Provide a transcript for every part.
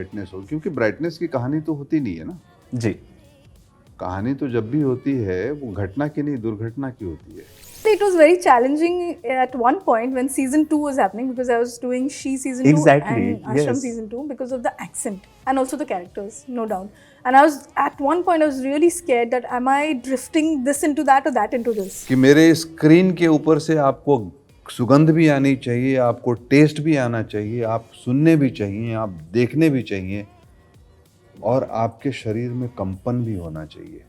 Brightness हो, क्योंकि brightness की कहानी तो होती नहीं है ना जी। कहानी तो जब भी होती है वो घटना की नहीं दुर्घटना की होती है। It was very challenging at one point when season 2 was happening, because I was doing She season 2 Exactly, and Ashram yes. season 2 because of the accent and also the characters, no doubt. And I was at one point I was really scared that am I drifting this into that or that into this. कि मेरे screen के ऊपर से आपको सुगंध भी आनी चाहिए, आपको टेस्ट भी आना चाहिए, आप सुनने भी चाहिए, आप देखने भी चाहिए, और आपके शरीर में कंपन भी होना चाहिए।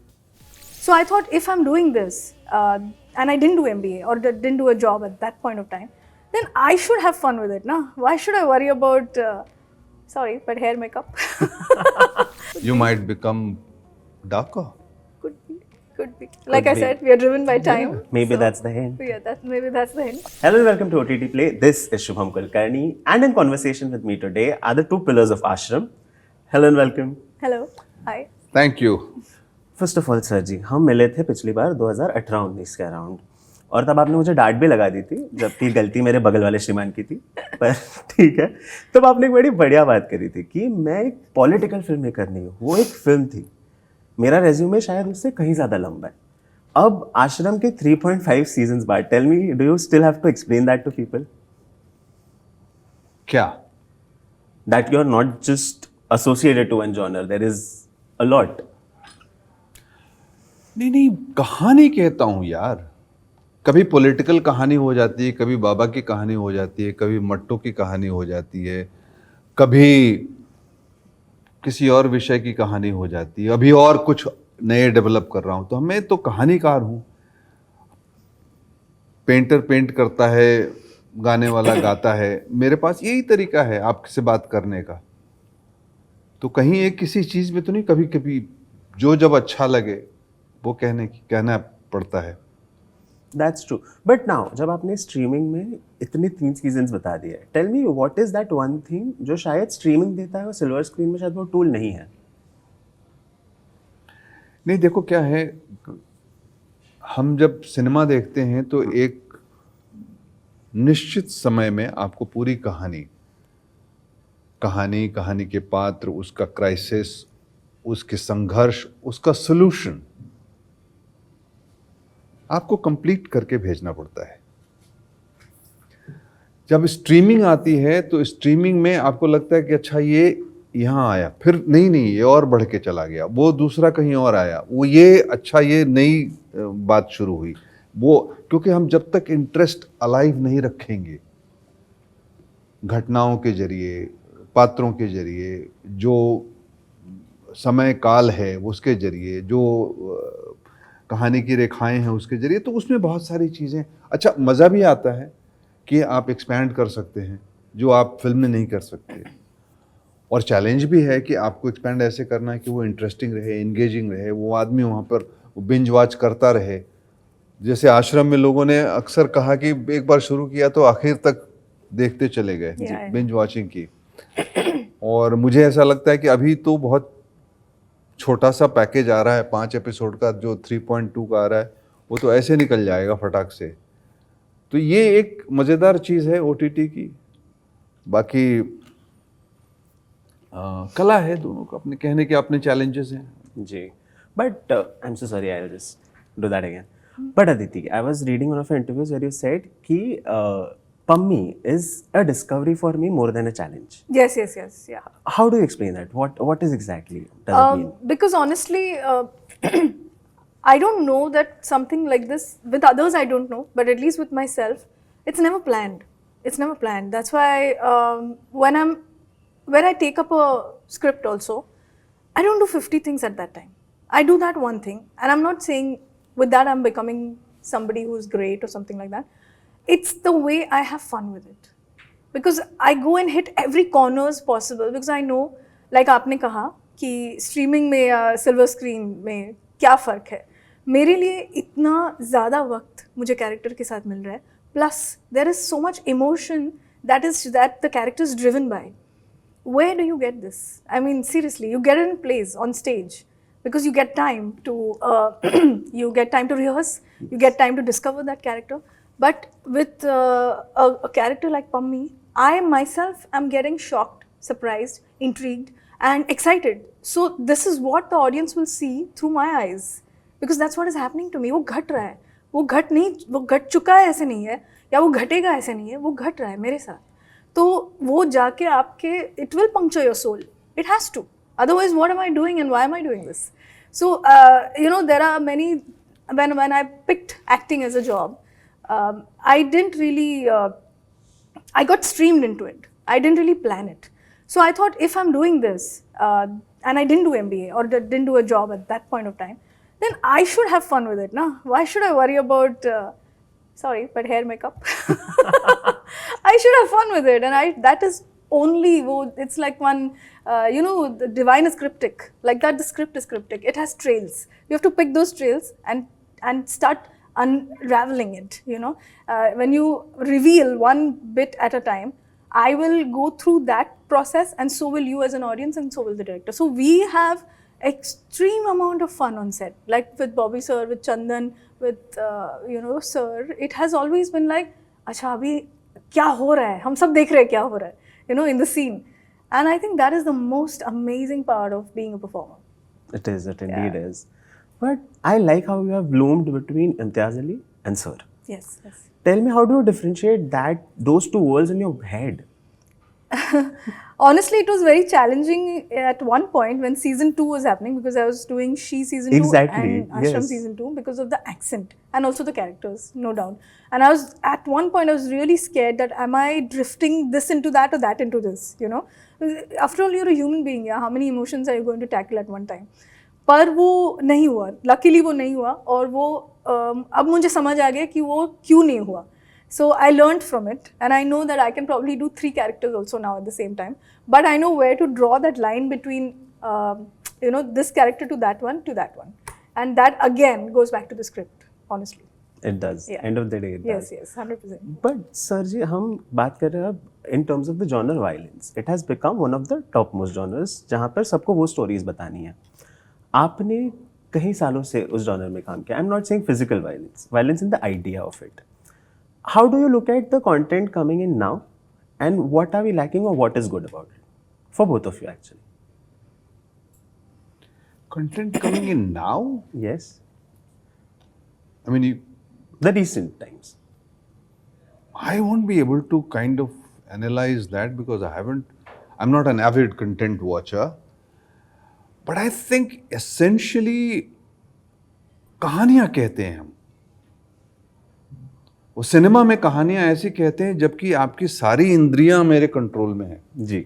So I thought if I'm doing this and I didn't do MBA or didn't do a job at that point of time, then I should have fun with it, na? Why should I worry about sorry, but hair makeup? You might become darker. Could be. Like I be. said, we are driven by time. Maybe so, that's the hint. Yeah, maybe that's the hint. Hello and welcome to OTT Play. This is Shubham Kulkarni, and in conversation with me today are the two pillars of Ashram. Hello and welcome. Hello. Hi. Thank you. First of all sir ji, हम मिले थे पिछली बार 2018-19 के around, और तब आपने मुझे डांट भी लगा दी थी, जबकि गलती मेरे बगल वाले श्रीमान की थी, पर ठीक है। तब आपने एक बड़ी बढ़िया बात करी थी कि मैं एक पॉलिटिकल फिल्म मेकर नहीं हूँ, वो एक फिल्म थी, मेरा रेज्यूमे शायद उससे कहीं ज़्यादा लंबा है। अब आश्रम के 3.5 सीजन्स बाद, tell me, do you still have to explain that to people? क्या? That you are not just associated to one genre, there is a lot. नहीं, कहानी कहता हूँ यार। कभी पॉलिटिकल कहानी हो जाती है, कभी बाबा की कहानी हो जाती है, कभी मट्टो की कहानी हो जाती है, कभी किसी और विषय की कहानी हो जाती है, अभी और कुछ नए डेवलप कर रहा हूँ। तो मैं तो कहानीकार हूँ। पेंटर पेंट करता है, गाने वाला गाता है, मेरे पास यही तरीका है आपसे बात करने का। तो कहीं एक किसी चीज़ में तो नहीं, कभी कभी जो जब अच्छा लगे वो कहना पड़ता है। That's true. But now, जब आपने स्ट्रीमिंग में इतने 3 सीजन्स बता दिए, tell me what is that one thing जो शायद स्ट्रीमिंग देता है और सिल्वर स्क्रीन में शायद वो टूल नहीं है? नहीं, देखो क्या है, हम जब सिनेमा देखते हैं तो एक निश्चित समय में आपको पूरी कहानी के पात्र, उसका क्राइसिस, उसके संघर्ष, उसका सॉल्यूशन आपको कंप्लीट करके भेजना पड़ता है। जब स्ट्रीमिंग आती है तो स्ट्रीमिंग में आपको लगता है कि अच्छा ये यहाँ आया, फिर नहीं ये और बढ़ के चला गया, वो दूसरा कहीं और आया, वो ये अच्छा ये नई बात शुरू हुई, वो क्योंकि हम जब तक इंटरेस्ट अलाइव नहीं रखेंगे घटनाओं के जरिए, पात्रों के जरिए, जो समय काल है उसके जरिए, जो कहानी की रेखाएं हैं उसके जरिए, तो उसमें बहुत सारी चीज़ें, अच्छा मज़ा भी आता है कि आप एक्सपैंड कर सकते हैं जो आप फिल्म में नहीं कर सकते, और चैलेंज भी है कि आपको एक्सपैंड ऐसे करना है कि वो इंटरेस्टिंग रहे, इंगेजिंग रहे, वो आदमी वहाँ पर बिंज वॉच करता रहे। जैसे आश्रम में लोगों ने अक्सर कहा कि एक बार शुरू किया तो आखिर तक देखते चले गए, बिंज वॉचिंग की। और मुझे ऐसा लगता है कि अभी तो बहुत छोटा सा पैकेज आ रहा है 5 एपिसोड का, जो 3.2 का आ रहा है, वो तो ऐसे निकल जाएगा फटाक से। तो ये एक मज़ेदार चीज़ है OTT की। बाकी कला है दोनों का, अपने कहने के अपने चैलेंजेस हैं जी। But I am so sorry, I will just do that again. But Aditi, I was reading one of your interviews where you said कि Pammi is a discovery for me more than a challenge. Yes, yeah. How do you explain that? What is exactly does it mean? Because honestly, I don't know that something like this with others. I don't know, but at least with myself, it's never planned. That's why when I take up a script also, I don't do 50 things at that time. I do that one thing, and I'm not saying with that I'm becoming somebody who's great or something like that. It's the way I have fun with it, because I go and hit every corners possible, because I know, like आपने कहा कि streaming में या silver screen में क्या फ़र्क है, मेरे लिए इतना ज़्यादा वक्त मुझे कैरेक्टर के साथ मिल रहा है, plus there is so much emotion that the character is driven by. Where do you get this? I mean, seriously, you get it in plays on stage because you get time to rehearse, you get time to discover that character. But with a character like Pammi, I myself am getting shocked, surprised, intrigued, and excited. So this is what the audience will see through my eyes, because that's what is happening to me. वो घट रहा है, वो घट नहीं, वो घट चुका है ऐसे नहीं है, या वो घटेगा ऐसे नहीं है, वो घट रहा है मेरे साथ. तो वो जाके आपके, it will puncture your soul. It has to. Otherwise, what am I doing and why am I doing this? So, there are many, when I picked acting as a job, I didn't really, I got streamed into it. I didn't really plan it. So I thought, if I'm doing this, and I didn't do MBA or didn't do a job at that point of time, then I should have fun with it. No? Why should I worry about, sorry, but hair makeup? I should have fun with it. And that is only, it's like one, the divine is cryptic. Like that, the script is cryptic. It has trails. You have to pick those trails and start unraveling it, when you reveal one bit at a time, I will go through that process, and so will you as an audience, and so will the director. So we have extreme amount of fun on set, like with Bobby sir, with Chandan, with sir. It has always been like, अच्छा अभी क्या हो रहा है, हम सब देख रहे हैं क्या हो रहा है, in the scene. And I think that is the most amazing part of being a performer. It is, it indeed is. But I like how you have bloomed between Imtiaz Ali and Sir. Yes. Tell me, how do you differentiate those two worlds in your head? Honestly, it was very challenging at one point when season 2 was happening, because I was doing She season 2 and Ashram yes. season 2 because of the accent and also the characters, no doubt. And at one point I was really scared that am I drifting this into that or that into this, After all, you're a human being, yeah? How many emotions are you going to tackle at one time? पर वो नहीं हुआ, luckily वो नहीं हुआ, और वो अब मुझे समझ आ गया कि वो क्यों नहीं हुआ. So I learned from it, and I know that I can probably do 3 characters also now at the same time. But I know where to draw that line between, this character to that one, and that again goes back to the script. Honestly, it does. Yeah. End of the day, it does. Yes, 100%. But sir ji, हम बात कर रहे हैं अब in terms of the genre violence. It has become one of the topmost genres, जहाँ पर सबको वो stories बतानी है. आपने कई सालों से उस जॉनर में काम किया. I am not saying physical violence in the idea of it. How do you look at the content coming in now, and what are we lacking और what is good about it for both of you actually? Content coming in now? Yes. I mean, The recent times. I won't be able to kind of analyze that because I'm not an avid content watcher. But I think essentially कहानियां कहते हैं हम. वो cinema में कहानियां ऐसी कहते हैं जबकि आपकी सारी इंद्रियां मेरे कंट्रोल में हैं. जी.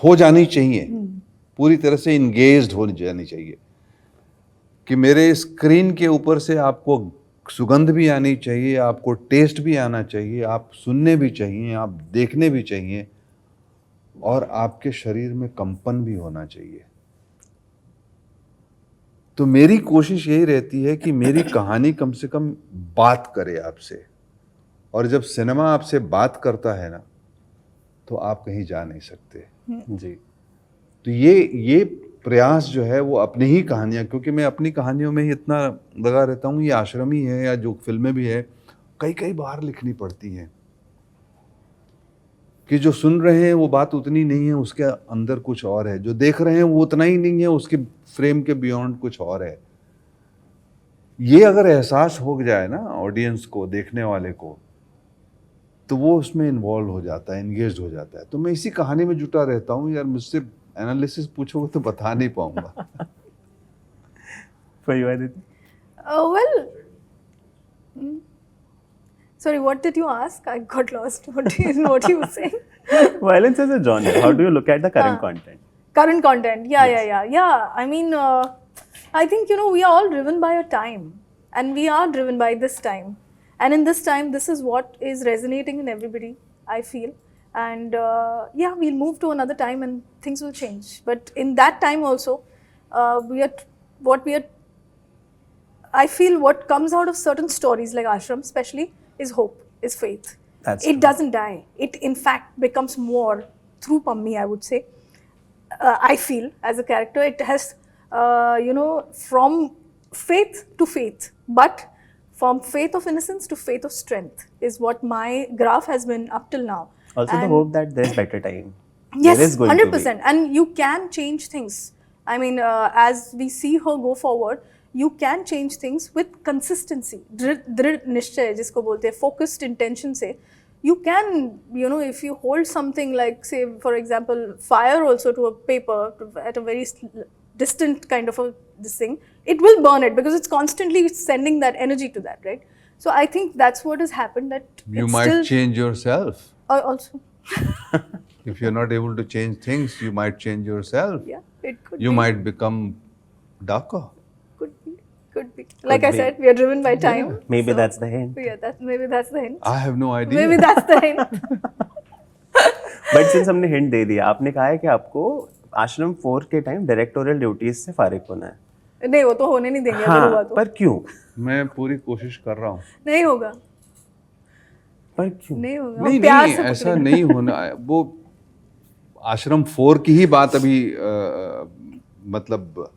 हो जानी चाहिए, पूरी तरह से इंगेज्ड हो जानी चाहिए, कि मेरे स्क्रीन के ऊपर से आपको सुगंध भी आनी चाहिए, आपको टेस्ट भी आना चाहिए, आप सुनने भी चाहिए, आप देखने भी चाहिए, और आपके शरीर में कंपन भी होना चाहिए. तो मेरी कोशिश यही रहती है कि मेरी कहानी कम से कम बात करे आपसे, और जब सिनेमा आपसे बात करता है ना, तो आप कहीं जा नहीं सकते. जी. तो ये प्रयास जो है वो अपनी ही कहानियाँ, क्योंकि मैं अपनी कहानियों में ही इतना लगा रहता हूँ, ये आश्रमी है या जो फिल्में भी है, कई बार लिखनी पड़ती हैं कि जो सुन रहे हैं वो बात उतनी नहीं है, उसके अंदर कुछ और है, जो देख रहे हैं वो उतना ही नहीं है, उसके फ्रेम के बियॉन्ड कुछ और है. ये अगर एहसास हो जाए ना ऑडियंस को, देखने वाले को, तो वो उसमें इन्वॉल्व हो जाता है, एंगेज हो जाता है. तो मैं इसी कहानी में जुटा रहता हूँ यार. मुझसे एनालिसिस पूछोगे तो बता नहीं पाऊंगा. For you, Aditi? Sorry, what did you ask? I got lost. What you were saying? Violence as a genre. How do you look at the current content? Current content, yeah. I mean, I think we are all driven by a time, and we are driven by this time, and in this time, this is what is resonating in everybody, I feel, and we'll move to another time and things will change. But in that time also, I feel what comes out of certain stories like Ashram, especially, is hope, is faith. That's it true. Doesn't die. It in fact becomes more through Pammi, I would say. I feel as a character, it has, from faith to faith, but from faith of innocence to faith of strength is what my graph has been up till now. Also the hope that there's better time. Yes, There is going to be. 100%. And you can change things. I mean, as we see her go forward, you can change things with consistency. दृढ़ निश्चय जिसको बोलते हैं, focused intention से. You can, you know, if you hold something like, say, for example, fire also to a paper at a very distant kind of a this thing, it will burn it because it's constantly sending that energy to that, right? So I think that's what has happened. That You it's might still, change yourself. Also, If you're not able to change things, you might change yourself. yeah, it could. You be. might become darker. Could be. Could be. Like I be. said, we are driven by time. Maybe so- that's the hint. Yeah, maybe that's the hint. I have no idea. Maybe that's the hint. But since हमने hint दे दिया, आपने कहा है कि आपको आश्रम 4 के time directorial duties से फारिग होना है. नहीं, वो तो होने नहीं देंगे अगर हुआ हाँ, तो. पर क्यों? मैं पूरी कोशिश कर रहा हूँ. नहीं होगा. पर क्यों? नहीं होगा. नहीं प्यार नहीं से ऐसा पकड़ेंगे. नहीं होना. वो आश्रम 4 की ही बात अभी मतलब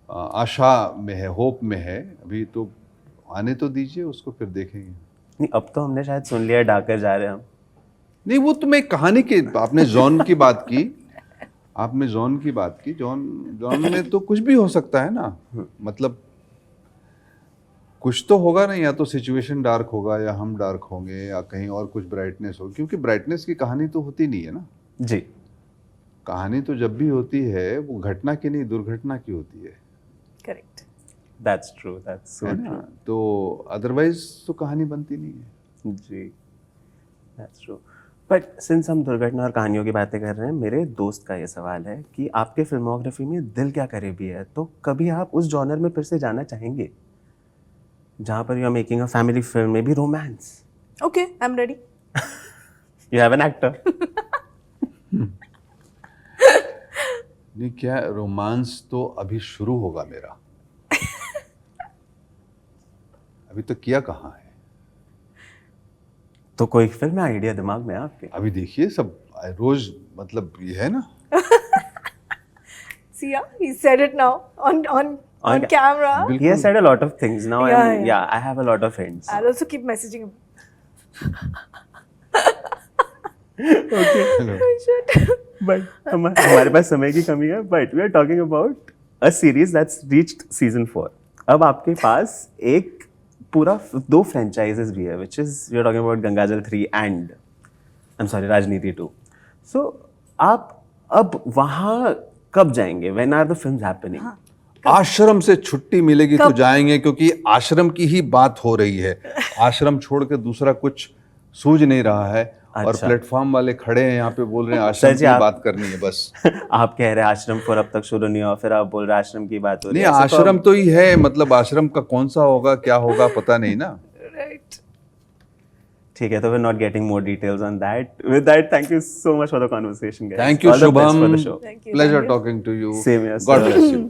आशा में है, होप में है. अभी तो आने तो दीजिए उसको, फिर देखेंगे. नहीं, अब तो हमने शायद सुन लिया डाकर जा रहे हैं हम. नहीं, वो तो मैं कहानी के, आपने जॉन की बात की, आपने जॉन की बात की. जॉन में तो कुछ भी हो सकता है ना. मतलब कुछ तो होगा ना, या तो सिचुएशन डार्क होगा, या हम डार्क होंगे, या कहीं और कुछ ब्राइटनेस हो. क्योंकि ब्राइटनेस की कहानी तो होती नहीं है ना. जी. कहानी तो जब भी होती है वो घटना की नहीं, दुर्घटना की होती है. Correct. That's true, that's so है ट्रू. ना. तो अदरवाइज तो कहानी बनती नहीं है. जी, दैट्स ट्रू. बट सिंस हम दुर्घटना और कहानियों की बातें कर रहे हैं, मेरे दोस्त का ये सवाल है कि आपके फिल्मोग्राफी में दिल क्या करीबी है, तो कभी आप उस जॉनर में फिर से जाना चाहेंगे जहाँ पर you are making a family film, maybe romance? Okay, I'm ready. You have an actor. नहीं, क्या रोमांस तो अभी शुरू होगा मेरा. अभी तो किया कहाँ है. तो कोई फिल्म आइडिया दिमाग में है आपके? अभी देखिए सब रोज, मतलब ये है ना. See, yeah, he said it now on On camera. बिल्कुल. He has said a lot of things. Now Yeah. I have a lot of hints. I'll also keep messaging him. Hello. But हमारे पास समय की कमी है. But we are talking about a series that's reached season 4. अब आपके पास एक पूरा 2 franchises भी है, which is we are talking about गंगाजल 3 and I'm sorry राजनीति 2. So आप अब वहाँ कब जाएंगे? When are the films happening? आश्रम से छुट्टी मिलेगी तो जाएंगे, क्योंकि आश्रम की ही बात हो रही है. आश्रम छोड़ के दूसरा कुछ सूझ नहीं रहा है. और अच्छा. प्लेटफॉर्म वाले खड़े हैं यहाँ पे, बोल रहे हैं आश्रम जी, की बात करनी है बस. आप कह रहे हैं आश्रम 4 अब तक शुरू नहीं हुआ, फिर आप बोल रहे हैं आश्रम की बात हो रही नहीं, है. ऐसे तो आश्रम तो ही है. मतलब आश्रम का कौन सा होगा, क्या होगा, पता नहीं ना. Right. ठीक है, तो we're not getting more details on that. With that, thank you so much for the conversation, guys. Thank you, All the best for Shubham. the show. Thank you. Pleasure Thank you. talking to you. Same here, God sir. bless you.